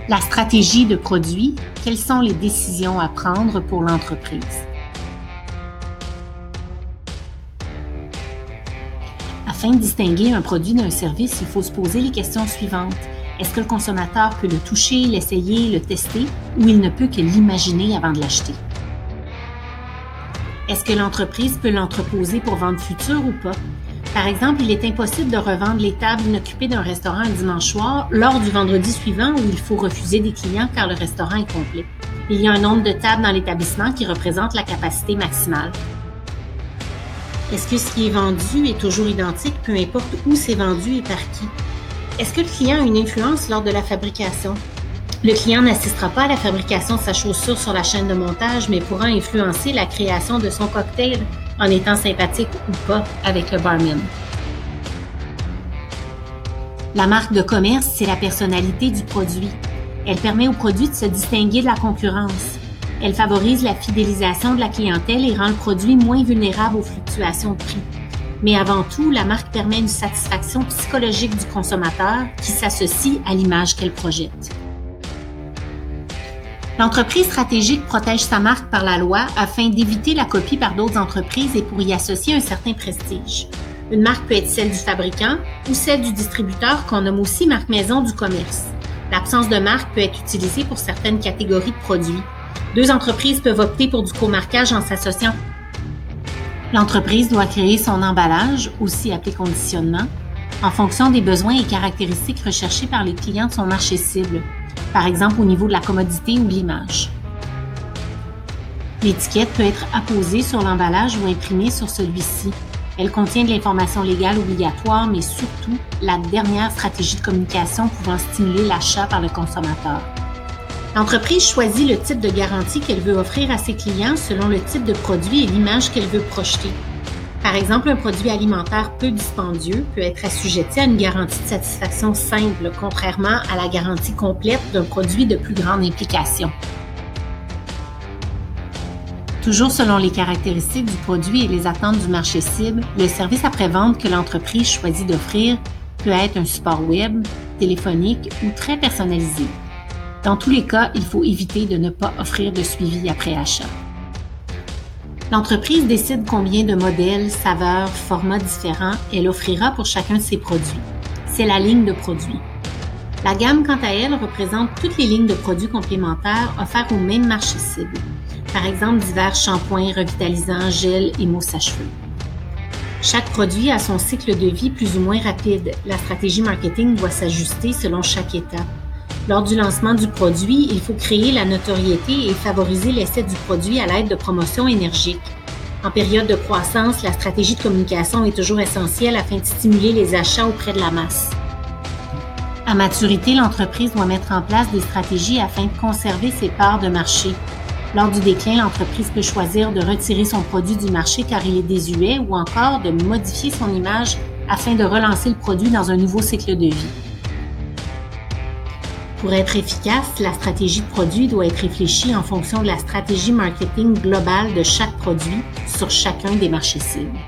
La stratégie de produit, quelles sont les décisions à prendre pour l'entreprise? Afin de distinguer un produit d'un service, il faut se poser les questions suivantes. Est-ce que le consommateur peut le toucher, l'essayer, le tester, ou il ne peut que l'imaginer avant de l'acheter? Est-ce que l'entreprise peut l'entreposer pour vente future ou pas? Par exemple, il est impossible de revendre les tables inoccupées d'un restaurant un dimanche soir lors du vendredi suivant où il faut refuser des clients car le restaurant est complet. Il y a un nombre de tables dans l'établissement qui représente la capacité maximale. Est-ce que ce qui est vendu est toujours identique, peu importe où c'est vendu et par qui? Est-ce que le client a une influence lors de la fabrication? Le client n'assistera pas à la fabrication de sa chaussure sur la chaîne de montage, mais pourra influencer la création de son cocktail en étant sympathique ou pas avec le barman. La marque de commerce, c'est la personnalité du produit. Elle permet au produit de se distinguer de la concurrence. Elle favorise la fidélisation de la clientèle et rend le produit moins vulnérable aux fluctuations de prix. Mais avant tout, la marque permet une satisfaction psychologique du consommateur qui s'associe à l'image qu'elle projette. L'entreprise stratégique protège sa marque par la loi afin d'éviter la copie par d'autres entreprises et pour y associer un certain prestige. Une marque peut être celle du fabricant ou celle du distributeur qu'on nomme aussi marque maison du commerce. L'absence de marque peut être utilisée pour certaines catégories de produits. Deux entreprises peuvent opter pour du comarquage en s'associant. L'entreprise doit créer son emballage, aussi appelé conditionnement, en fonction des besoins et caractéristiques recherchés par les clients de son marché cible. Par exemple au niveau de la commodité ou de l'image. L'étiquette peut être apposée sur l'emballage ou imprimée sur celui-ci. Elle contient de l'information légale obligatoire, mais surtout la dernière stratégie de communication pouvant stimuler l'achat par le consommateur. L'entreprise choisit le type de garantie qu'elle veut offrir à ses clients selon le type de produit et l'image qu'elle veut projeter. Par exemple, un produit alimentaire peu dispendieux peut être assujetti à une garantie de satisfaction simple, contrairement à la garantie complète d'un produit de plus grande implication. Toujours selon les caractéristiques du produit et les attentes du marché cible, le service après-vente que l'entreprise choisit d'offrir peut être un support web, téléphonique ou très personnalisé. Dans tous les cas, il faut éviter de ne pas offrir de suivi après achat. L'entreprise décide combien de modèles, saveurs, formats différents elle offrira pour chacun de ses produits. C'est la ligne de produits. La gamme, quant à elle, représente toutes les lignes de produits complémentaires offerts au même marché cible. Par exemple, divers shampoings, revitalisants, gels et mousses à cheveux. Chaque produit a son cycle de vie plus ou moins rapide. La stratégie marketing doit s'ajuster selon chaque étape. Lors du lancement du produit, il faut créer la notoriété et favoriser l'essai du produit à l'aide de promotions énergiques. En période de croissance, la stratégie de communication est toujours essentielle afin de stimuler les achats auprès de la masse. À maturité, l'entreprise doit mettre en place des stratégies afin de conserver ses parts de marché. Lors du déclin, l'entreprise peut choisir de retirer son produit du marché car il est désuet ou encore de modifier son image afin de relancer le produit dans un nouveau cycle de vie. Pour être efficace, la stratégie de produit doit être réfléchie en fonction de la stratégie marketing globale de chaque produit sur chacun des marchés cibles.